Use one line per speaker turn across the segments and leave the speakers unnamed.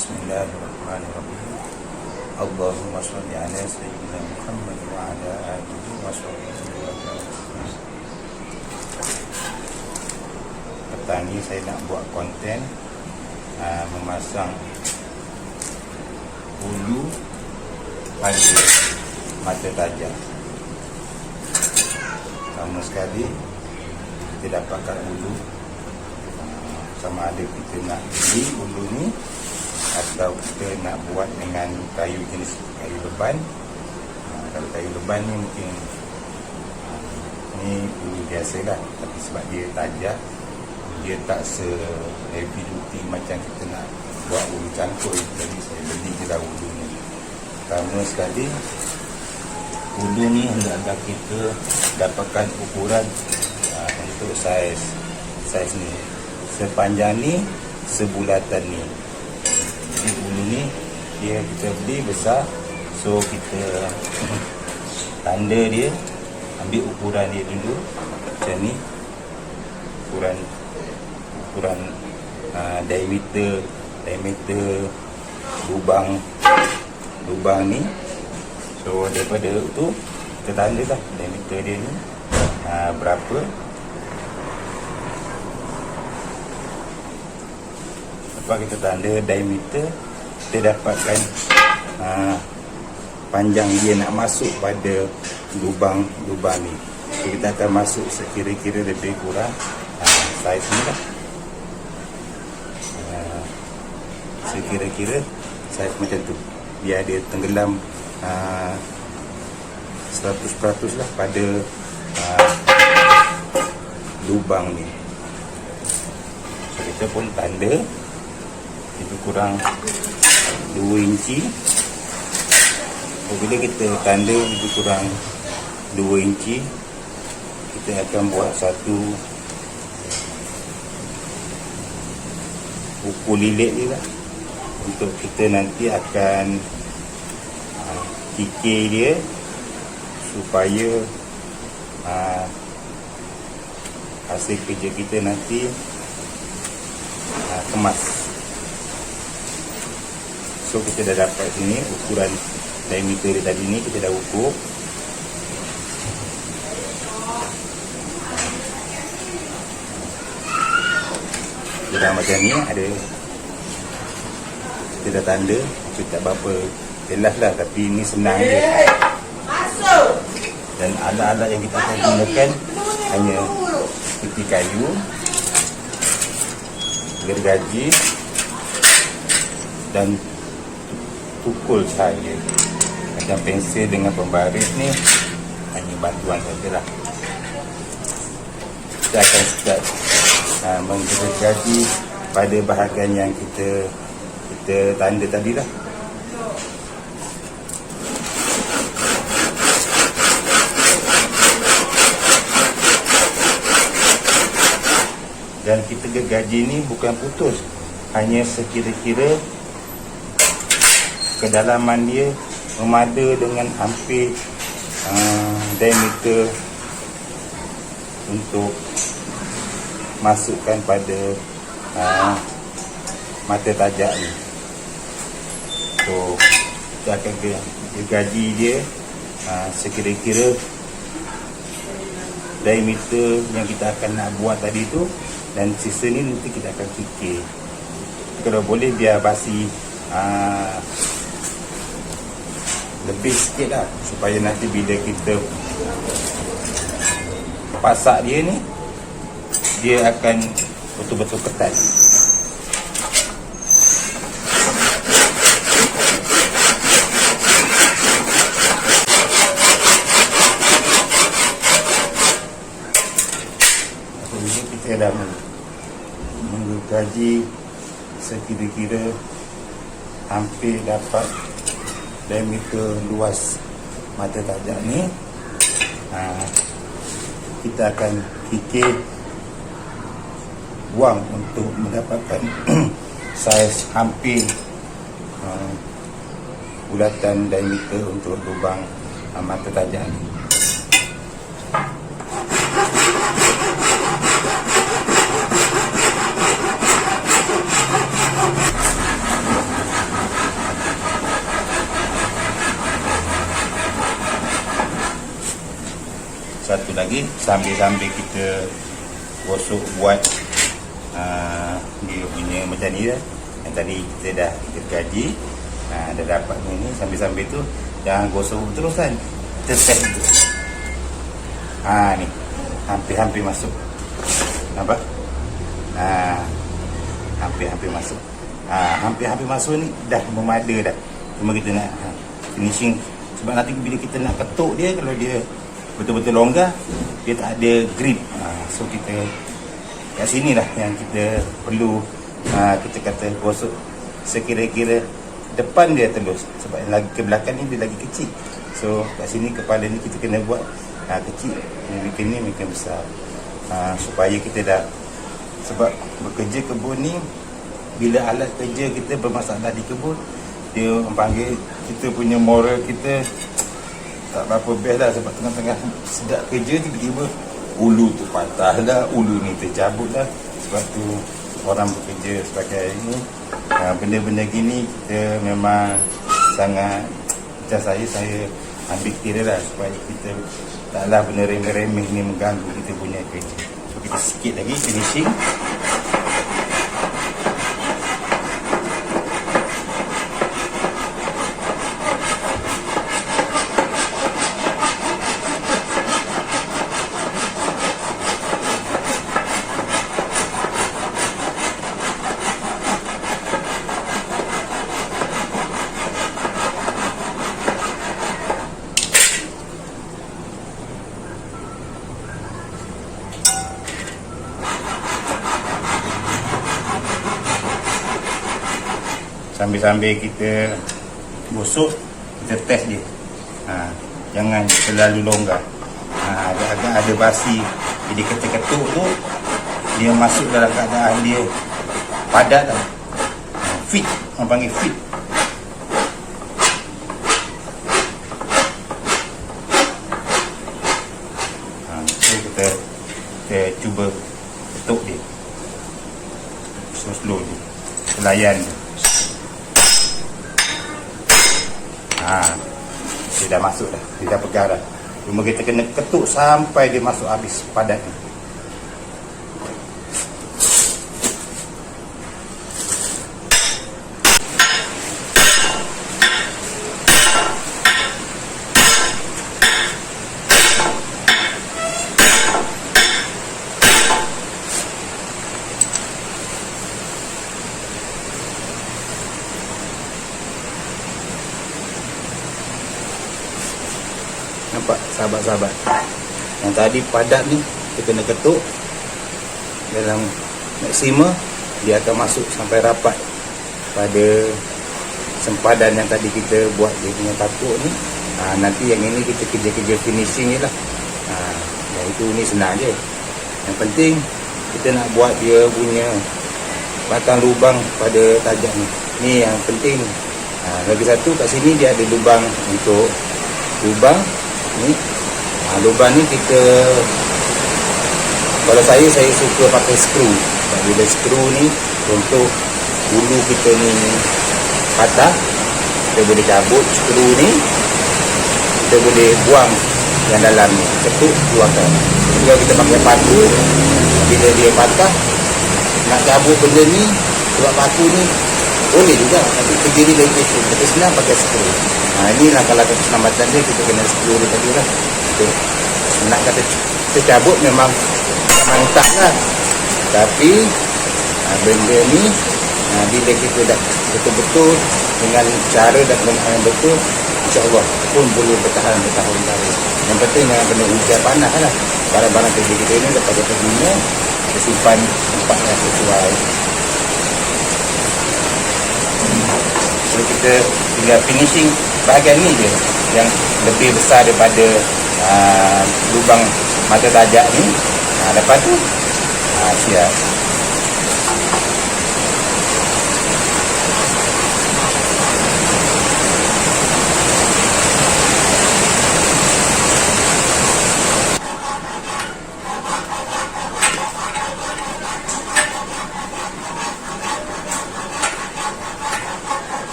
Bismillahirrahmanirrahim. Allahumma sholli ala sayyidina Muhammad wa ala alihi wa sahbihi. Petang ni saya nak buat konten memasang bulu pada mata tajam. Pertama sekali kita dapatkan bulu, sama ada kita nak beli bulu ni atau kita nak buat dengan kayu jenis kayu leban. Kalau kayu leban ni mungkin ni bulu biasa lah, tapi sebab dia tajam, dia tak se-heavy duty macam kita nak buat bulu cangkul. Jadi saya beli je lah bulu ni. Pertama sekali, bulu ni hendaklah kita dapatkan ukuran untuk saiz ni. Sepanjang ni, sebulatan ni. Jadi bulu ni dia kita beli besar, so kita tanda dia, ambil ukuran dia dulu macam ni, ukuran diameter lubang ni. So daripada itu kita tanda lah diameter dia ni berapa. Lepas kita tanda diameter, kita dapatkan panjang dia nak masuk pada lubang ni. So, kita akan masuk sekira-kira lebih kurang saiz ni lah. Sekira-kira saiz macam tu, biar dia tenggelam 100% lah pada lubang ni. So, kita pun tanda lebih kurang 2 inci. Bila kita tanda lebih kurang 2 inci, kita akan buat satu ukur lilit ni lah, untuk kita nanti akan kikir dia supaya hasil kerja kita nanti kemas. So kita dah dapat sini ukuran diameter dia tadi ni, kita dah ukur. Kurang macam ni ada, kita dah tanda, kita tak berapa jelas lah, tapi ni senang je. Dan alat-alat yang kita akan gunakan hanya seperti kayu, gergaji dan tukul sahaja. Macam pensel dengan pembaris ni hanya bantuan sajalah. Kita akan start menggergaji pada bahagian yang kita tanda tadi lah. Dan kita gergaji ni bukan putus, hanya sekira-kira kedalaman dia memada dengan hampir diameter untuk masukkan pada mata tajam ni. So kita akan gergaji dia sekira-kira diameter yang kita akan nak buat tadi tu, dan sisa ni nanti kita akan kikir. Kalau boleh biar basi lebih sikit lah, supaya nanti bila kita pasak dia ni, dia akan betul-betul ketat. Jadi kita dah menggergaji sekira-kira hampir dapat diameter luas mata tajam ni. Kita akan kikir, buang untuk mendapatkan saiz hampir bulatan diameter untuk lubang mata tajam ni. lagi sambil-sambil kita gosok buat dia punya macam ni lah. Yang tadi kita gaji, dah dapat ni, sambil-sambil tu jangan gosok terus kan, kita test tu. Ni hampir-hampir masuk, nampak? Hampir-hampir masuk. Hampir-hampir masuk ni dah memada dah. Cuma kita nak finishing, sebab nanti bila kita nak ketuk dia, kalau dia betul-betul longgar, dia tak ada grip. So kita kat sini lah yang kita perlu kita kata gosok sekira-kira depan dia terus, sebab yang lagi ke belakang ni dia lagi kecil. So kat sini kepala ni kita kena buat kecil, makin besar, supaya kita dah, sebab bekerja kebun ni, bila alat kerja kita bermasalah di kebun, dia orang panggil kita punya moral kita tak berapa best lah. Sebab tengah-tengah sedap kerja, tiba-tiba ulu tu patah lah, ulu ni tercabut lah. Sebab tu orang bekerja sebagai ini, benda-benda gini kita memang sangat, macam saya ambil kira lah, supaya kita taklah benda remeh-remeh ni mengganggu kita punya kerja. So kita sikit lagi finishing. Sambil-sambil kita gosok, kita test dia. Jangan terlalu longgar. Agak-agak ada basi, jadi ketuk-ketuk tu dia masuk dalam keadaan dia padat lah. Fit, orang panggil fit. So kita cuba ketuk dia slow dia, layan dia. Dia dah masuk dah, dia dah pegang dah. Cuma kita kena ketuk sampai dia masuk habis padat ni. Nampak sahabat-sahabat, yang tadi padat ni kita kena ketuk dalam maksima, dia akan masuk sampai rapat pada sempadan yang tadi kita buat dia punya takuk ni. Nanti yang ini kita kerja-kerja finishing je lah. Yang itu ni senang je. Yang penting kita nak buat dia punya batang lubang pada tajam ni. Ni yang penting. Lagi satu kat sini dia ada lubang untuk lubang ni. Lubang ni kita, kalau saya suka pakai skru. Bila skru ni untuk bulu kita ni patah, kita boleh cabut skru ni, kita boleh buang yang dalam ni, ketuk keluarkan. Kalau kita pakai paku, bila dia patah, nak cabut benda ni, sebab paku ni boleh juga, tapi kerja ni lagi kecil. Kita senang pakai skru. Inilah kalau kata keselamatan dia, kita kena skru dia tadi lah. Nak kata kita cabut memang mantap lah. Tapi benda ni bila kita dah betul-betul dengan cara dan penggunaan yang betul, insyaAllah pun boleh bertahan bertahun-tahun. Yang penting jangan kena hujan panas lah. Barang-barang kerja kita ni dapat kita guna, kita simpan tempat yang sesuai. Jadi kita tinggal finishing bahagian ni je yang lebih besar daripada lubang mata tajak ni. Lepas tu siap.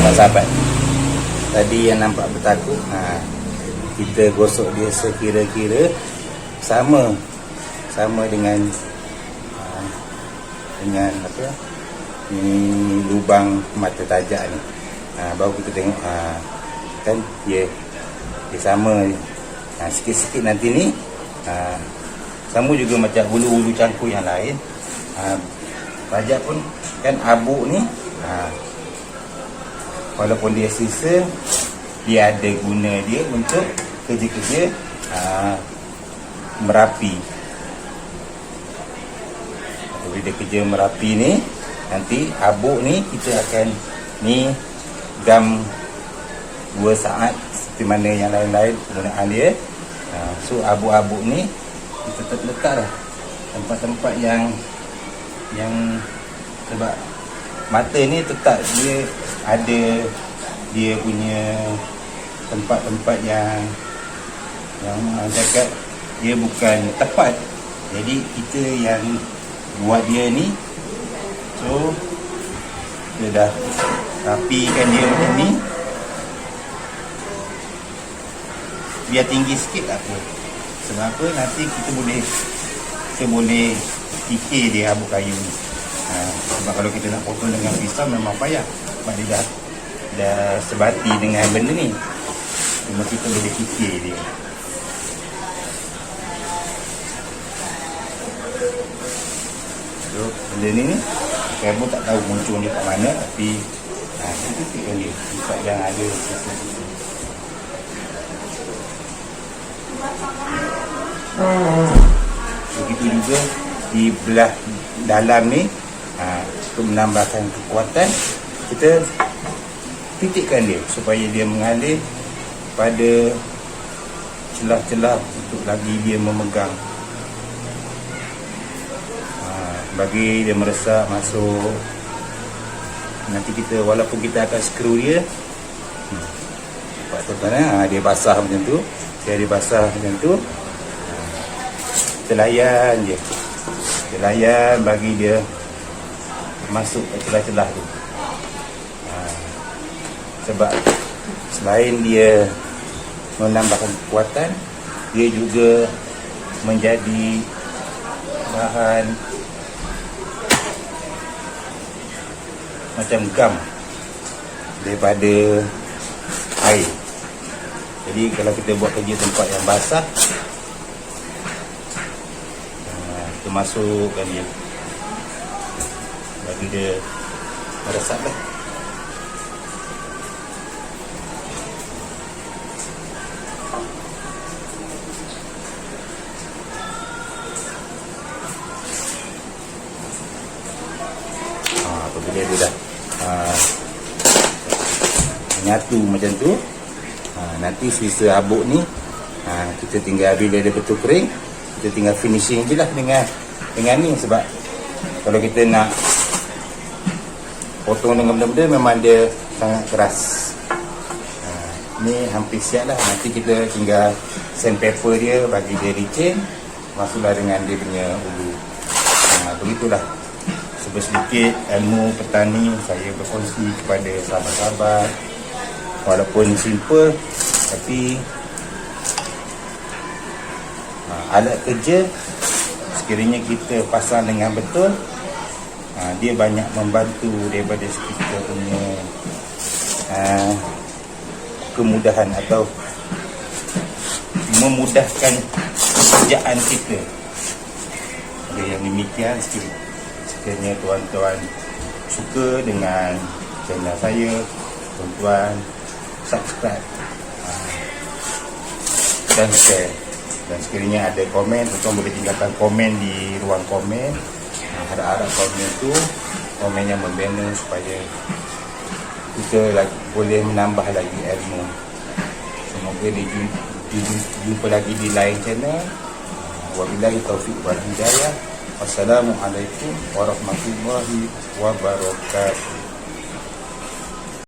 sahabat-sahabat. Tadi yang nampak bertakuk, kita gosok dia sekira-kira sama dengan apa ni, lubang mata tajak ni. Baru kita tengok kan dia sama. Sikit-sikit nanti ni sama juga macam hulu-hulu cangkul yang lain. Tajak pun kan abu ni, walaupun dia sisa, dia ada guna dia untuk kerja-kerja merapi. Bila dia kerja merapi ni, nanti abu ni kita akan ni gam 2 saat seperti mana yang lain-lain penggunaan dia. So abu-abu ni kita letak dah tempat-tempat yang sebab mata ni tetap dia ada dia punya tempat-tempat yang cakap dia bukan tepat. Jadi kita yang buat dia ni, so kita dah rapikan dia macam ni, biar tinggi sikit tak apa. Sebab apa, nanti kita boleh fikir dia abu kayu ni. Sebab kalau kita nak potong dengan pisau memang payah, sebab dia dah sebati dengan benda ni. Cuma kita boleh fikir dia. So benda ni saya pun tak tahu muncul dia kat mana, tapi kita fikirkan dia sebab yang ada begitu juga di belah dalam ni. Untuk menambahkan kekuatan, kita titikkan dia supaya dia mengalir pada celah-celah untuk lagi dia memegang, bagi dia meresap masuk. Nanti kita, walaupun kita akan skru dia, dia basah macam tu, dia basah macam tu, kita layan je, kita layan bagi dia masuk ke celah-celah tu. Sebab selain dia menambahkan kekuatan, dia juga menjadi bahan macam gam daripada air. Jadi kalau kita buat kerja tempat yang basah, kita masukkan dia bagi dia meresap lah. Apabila dia dah menyatu macam tu, nanti sisa habuk ni kita tinggal, bila dia betul kering, kita tinggal finishing je lah dengan ni. Sebab kalau kita nak potong dengan benda-benda memang dia sangat keras. Ni hampir siap lah. Nanti kita tinggal sandpaper dia, bagi dia licin, masuklah dengan dia punya ulu. Begitulah sedikit ilmu petani saya berkongsi kepada sahabat-sahabat. Walaupun simple, tapi alat kerja sekiranya kita pasang dengan betul, dia banyak membantu daripada kita punya kemudahan atau memudahkan pekerjaan kita. Yang demikian, sekiranya tuan-tuan suka dengan channel saya, tuan-tuan subscribe dan share. Dan sekiranya ada komen, tuan-tuan boleh tinggalkan komen di ruang komen. Harap-harap komen tu komen yang membina supaya kita boleh menambah lagi ilmu. Semoga dijumpa lagi di lain channel. Wabillahi taufiq wal hidayah. Wassalamualaikum warahmatullahi wabarakatuh.